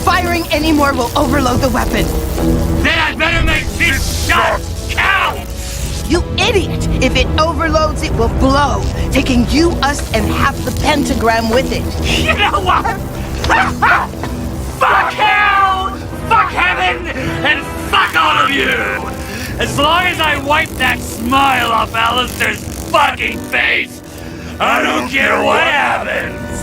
Firing any more will overload the weapon. Then I better make this shot count! You idiot! If it overloads, it will blow, taking you, us, and half the pentagram with it. You know what? Fuck hell! Fuck heaven! And fuck all of you! As long as I wipe that smile off Alistair's fucking face, I don't care what happens!